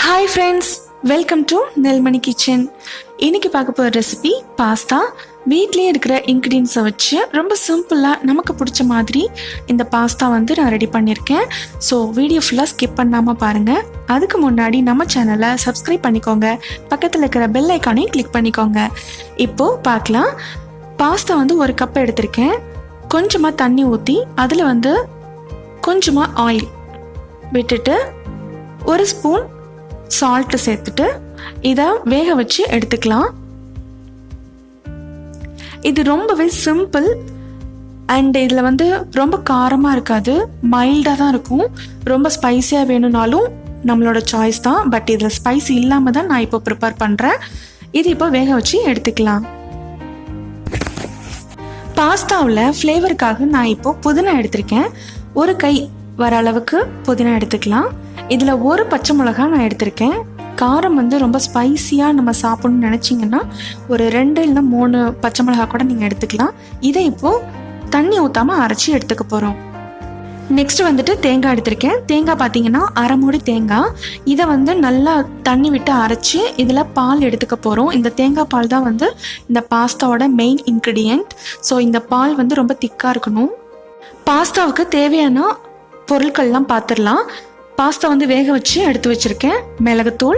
Hi friends, welcome to Nelmani kitchen. இன்னைக்கு பார்க்க போகிற ரெசிபி பாஸ்தா. வீட்லேயே இருக்கிற இன்க்ரீடியன்ஸை வச்சு ரொம்ப சிம்பிளாக நமக்கு பிடிச்ச மாதிரி இந்த பாஸ்தா நான் ரெடி பண்ணியிருக்கேன். ஸோ வீடியோ ஃபுல்லாக ஸ்கிப் பண்ணாமல் பாருங்கள். அதுக்கு முன்னாடி நம்ம சேனலை சப்ஸ்கிரைப் பண்ணிக்கோங்க, பக்கத்தில் இருக்கிற பெல் ஐக்கானையும் கிளிக் பண்ணிக்கோங்க. இப்போது பார்க்கலாம். பாஸ்தா ஒரு கப் எடுத்திருக்கேன். கொஞ்சமாக தண்ணி ஊற்றி அதில் கொஞ்சமாக ஆயில் விட்டுட்டு ஒரு ஸ்பூன் சால்ட்டு சேர்த்துட்டு இதை வேக வச்சு எடுத்துக்கலாம். இது ரொம்பவே சிம்பிள் அண்ட் இதில் ரொம்ப காரமாக இருக்காது, மைல்டாக தான் இருக்கும். ரொம்ப ஸ்பைஸியாக வேணும்னாலும் நம்மளோட சாய்ஸ் தான். பட் இதில் ஸ்பைஸ் இல்லாமல் தான் நான் இப்போ ப்ரிப்பேர் பண்ணுறேன். இது இப்போ வேக வச்சு எடுத்துக்கலாம். பாஸ்தாவில் ஃப்ளேவருக்காக நான் இப்போ புதினா எடுத்திருக்கேன். ஒரு கை வர அளவுக்கு புதினா எடுத்துக்கலாம். இதில் ஒரு பச்சை மிளகா நான் எடுத்திருக்கேன். காரம் ரொம்ப ஸ்பைஸியாக நம்ம சாப்பிட்ணுன்னு நினச்சிங்கன்னா ஒரு 2 இல்லைன்னா 3 பச்சை மிளகா கூட நீங்கள் எடுத்துக்கலாம். இதை இப்போது தண்ணி ஊற்றாமல் அரைச்சி எடுத்துக்க போகிறோம். நெக்ஸ்ட் தேங்காய் எடுத்திருக்கேன். தேங்காய் பார்த்தீங்கன்னா அரை மூடி தேங்காய். இதை நல்லா தண்ணி விட்டு அரைச்சி இதில் பால் எடுத்துக்க போகிறோம். இந்த தேங்காய் பால் தான் இந்த பாஸ்தாவோட மெயின் இன்க்ரீடியண்ட். ஸோ இந்த பால் ரொம்ப திக்காக இருக்கணும். பாஸ்தாவுக்கு தேவையான பொருட்கள்லாம் பார்த்துடலாம். பாஸ்தா வேக வச்சு எடுத்து வச்சுருக்கேன். மிளகுத்தூள்,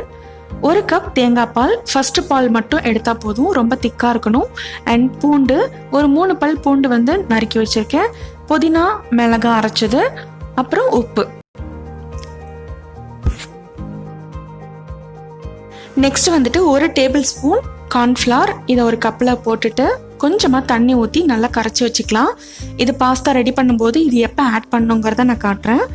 1 கப் தேங்காய் பால். ஃபர்ஸ்ட் பால் மட்டும் எடுத்தால் போதும், ரொம்ப திக்காக இருக்கணும். அண்ட் பூண்டு, ஒரு 3 பல் பூண்டு நறுக்கி வச்சுருக்கேன். புதினா மிளகா அரைச்சது, அப்புறம் உப்பு. Next 1 table spoon cornflour. இதை ஒரு கப்பில் போட்டுட்டு கொஞ்சமாக தண்ணி ஊற்றி நல்லா கரைச்சி வச்சுக்கலாம். இது பாஸ்தா ரெடி பண்ணும்போது இது எப்போ ஆட் பண்ணுங்கிறத நான் காட்டுறேன்.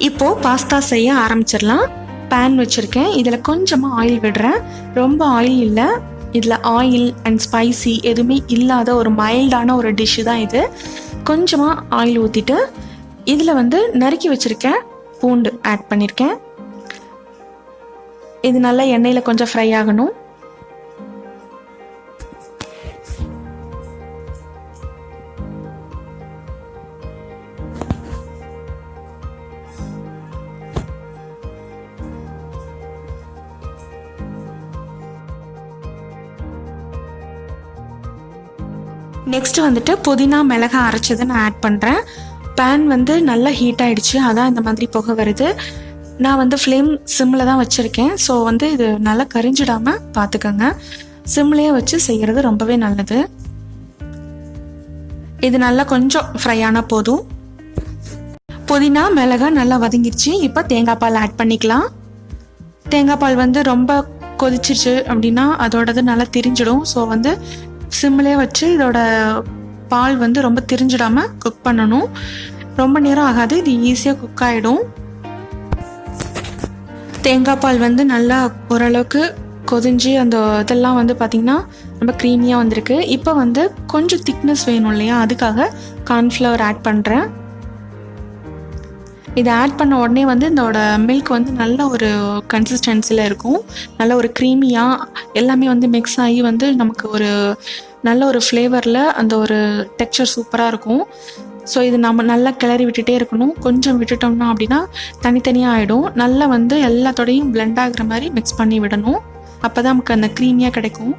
இப்போ பாஸ்தா செய்ய ஆரம்பிச்சிடலாம். பேன் வச்சுருக்கேன். இதில் கொஞ்சமாக ஆயில் விடுறேன். ரொம்ப ஆயில் இல்லை. இதில் ஆயில் அண்ட் ஸ்பைசி எதுவுமே இல்லாத ஒரு மைல்டான ஒரு டிஷ்ஷு தான் இது. கொஞ்சமாக ஆயில் ஊற்றிட்டு இதில் நறுக்கி வச்சுருக்கேன் பூண்டு ஆட் பண்ணியிருக்கேன். இது நல்லா எண்ணெயில் கொஞ்சம் ஃப்ரை ஆகணும். நெக்ஸ்ட் புதினா மிளகா அரைச்சதை நான் ஆட் பண்ணுறேன். பேன் நல்லா ஹீட் ஆகிடுச்சு, அதான் இந்த மாதிரி புகை வருது. நான் ஃப்ளேம் சிம்மில் தான் வச்சுருக்கேன். ஸோ இது நல்லா கரிஞ்சிடாமல் பார்த்துக்கோங்க. சிம்லேயே வச்சு செய்கிறது ரொம்பவே நல்லது. இது நல்லா கொஞ்சம் ஃப்ரை ஆனால் போதும். புதினா மிளகா நல்லா வதங்கிடுச்சு. இப்போ தேங்காய் பால் ஆட் பண்ணிக்கலாம். தேங்காய் பால் ரொம்ப கொதிச்சிருச்சு அப்படின்னா அதோடது நல்லா திரிஞ்சிடும். ஸோ சிம்மிலே வச்சு இதோட பால் ரொம்ப திரிஞ்சிடாமல் குக் பண்ணணும். ரொம்ப நேரம் ஆகாது, இது ஈஸியாக குக் ஆகிடும். தேங்காய் பால் நல்லா ஓரளவுக்கு கொதிஞ்சு அந்த இதெல்லாம் பார்த்திங்கன்னா ரொம்ப க்ரீமியாக வந்திருக்கு. இப்போ கொஞ்சம் திக்னஸ் வேணும் இல்லையா, அதுக்காக கார்ன்ஃப்ளவர் ஆட் பண்ணுறேன். இதை ஆட் பண்ண உடனே இதோட மில்க் நல்ல ஒரு கன்சிஸ்டன்சியில் இருக்கும். நல்ல ஒரு க்ரீமியாக எல்லாமே மிக்ஸ் ஆகி நமக்கு ஒரு நல்ல ஒரு ஃப்ளேவரில் அந்த ஒரு டெக்ஸ்சர் சூப்பராக இருக்கும். ஸோ இது நம்ம நல்லா கிளறி விட்டுட்டே இருக்கணும். கொஞ்சம் விட்டுட்டோம்னா அப்படின்னா தனித்தனியாக ஆகிடும். நல்லா எல்லாத்தோடையும் பிளெண்ட் ஆகுற மாதிரி மிக்ஸ் பண்ணி விடணும். அப்போ தான் நமக்கு அந்த க்ரீமியாக கிடைக்கும்.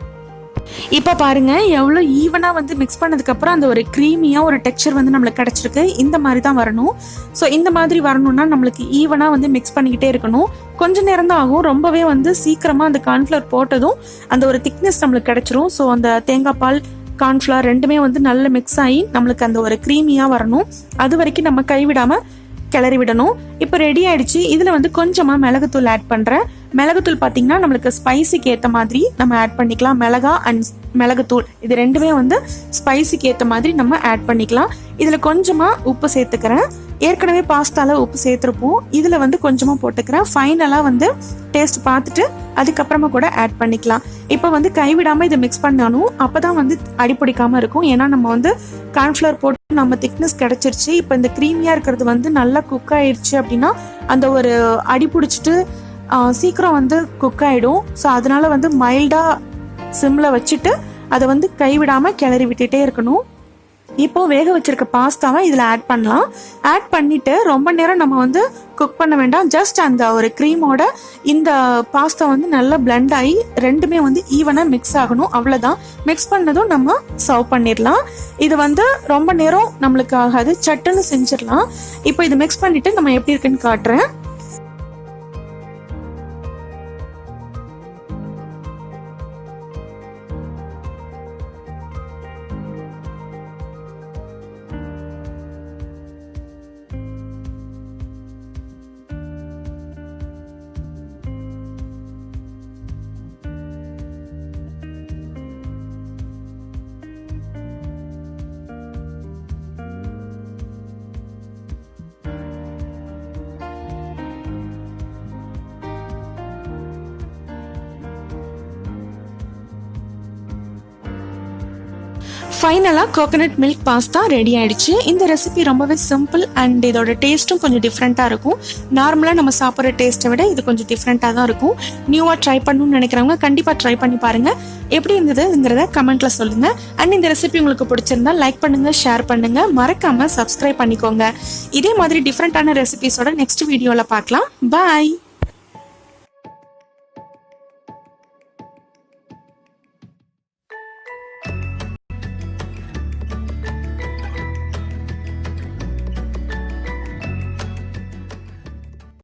இப்போ பாருங்கள், எவ்வளோ ஈவனாக மிக்ஸ் பண்ணதுக்கப்புறம் அந்த ஒரு க்ரீமியாக ஒரு டெக்ஸ்சர் நம்மளுக்கு கிடச்சிருக்கு. இந்த மாதிரி தான் வரணும். ஸோ இந்த மாதிரி வரணும்னா நம்மளுக்கு ஈவனாக மிக்ஸ் பண்ணிக்கிட்டே இருக்கணும். கொஞ்சம் நேரம் தான் ஆகும். ரொம்பவே சீக்கிரமாக அந்த கார்ன்ஃப்ளவர் போட்டதும் அந்த ஒரு திக்னஸ் நம்மளுக்கு கிடச்சிரும். ஸோ அந்த தேங்காய் பால் கார்ன்ஃப்ளவர் ரெண்டுமே நல்ல மிக்ஸ் ஆகி நம்மளுக்கு அந்த ஒரு க்ரீமியாக வரணும். அது வரைக்கும் நம்ம கைவிடாமல் கிளறி விடணும். இப்போ ரெடி ஆகிடுச்சு. இதில் கொஞ்சமாக மிளகுத்தூள் ஆட் பண்ணுறேன். மிளகுத்தூள் பார்த்தீங்கன்னா நம்மளுக்கு ஸ்பைஸுக்கு ஏற்ற மாதிரி நம்ம ஆட் பண்ணிக்கலாம். மிளகா அண்ட் மிளகுத்தூள் இது ரெண்டுமே ஸ்பைஸுக்கு ஏற்ற மாதிரி நம்ம ஆட் பண்ணிக்கலாம். இதில் கொஞ்சமாக உப்பு சேர்த்துக்கிறேன். ஏற்கனவே பாஸ்தால உப்பு சேர்த்துருப்போம். இதில் வந்து கொஞ்சமாக போட்டுக்கிறேன். ஃபைனலாக வந்து டேஸ்ட் பார்த்துட்டு அதுக்கப்புறமா கூட ஆட் பண்ணிக்கலாம். இப்போ வந்து கைவிடாமல் இதை மிக்ஸ் பண்ணணும். அப்போ தான் வந்து அடிப்பிடிக்காமல் இருக்கும். ஏன்னா நம்ம வந்து கார்ன்ஃப்ளவர் போட்டு நம்ம திக்னஸ் கிடச்சிருச்சு. இப்போ இந்த க்ரீமியாக இருக்கிறது வந்து நல்லா குக் ஆயிடுச்சு அப்படின்னா அந்த ஒரு அடி பிடிச்சிட்டு சீக்கிரம் வந்து குக் ஆகிடும். ஸோ அதனால வந்து மைல்டாக சிம்மில் வச்சுட்டு அதை வந்து கைவிடாமல் கிளறி விட்டுட்டே இருக்கணும். இப்போ வேக வச்சிருக்க பாஸ்தாவை இதில் ஆட் பண்ணலாம். ஆட் பண்ணிட்டு ரொம்ப நேரம் நம்ம வந்து குக் பண்ண வேண்டாம். ஜஸ்ட் அந்த ஒரு க்ரீமோட இந்த பாஸ்தா வந்து நல்லா பிளெண்ட் ஆகி ரெண்டுமே வந்து ஈவனாக மிக்ஸ் ஆகணும். அவ்வளோதான். மிக்ஸ் பண்ணதும் நம்ம சர்வ் பண்ணிடலாம். இது வந்து ரொம்ப நேரம் நம்மளுக்கு ஆகாது, சட்டுன்னு செஞ்சிடலாம். இப்போ இது மிக்ஸ் பண்ணிட்டு நம்ம எப்படி இருக்குன்னு காட்டுறேன். ஃபைனலாக கோகனட் மில்க் பாஸ்தா ரெடி ஆகிடுச்சு. இந்த ரெசிபி ரொம்பவே சிம்பிள் அண்ட் இதோட டேஸ்ட்டும் கொஞ்சம் டிஃப்ரெண்ட்டாக இருக்கும். நார்மலாக நம்ம சாப்பிட்ற டேஸ்ட்டை விட இது கொஞ்சம் டிஃப்ரெண்ட்டாக தான் இருக்கும். நியூவாக ட்ரை பண்ணணும்னு நினைக்கிறவங்க கண்டிப்பாக ட்ரை பண்ணி பாருங்கள். எப்படி இருந்ததுங்கிறத கமெண்ட்டில் சொல்லுங்கள். அண்ட் இந்த ரெசிபி உங்களுக்கு பிடிச்சிருந்தா லைக் பண்ணுங்கள், ஷேர் பண்ணுங்கள், மறக்காமல் சப்ஸ்கிரைப் பண்ணிக்கோங்க. இதே மாதிரி டிஃப்ரெண்ட்டான ரெசிபிஸோட நெக்ஸ்ட் வீடியோவில் பார்க்கலாம். பாய்.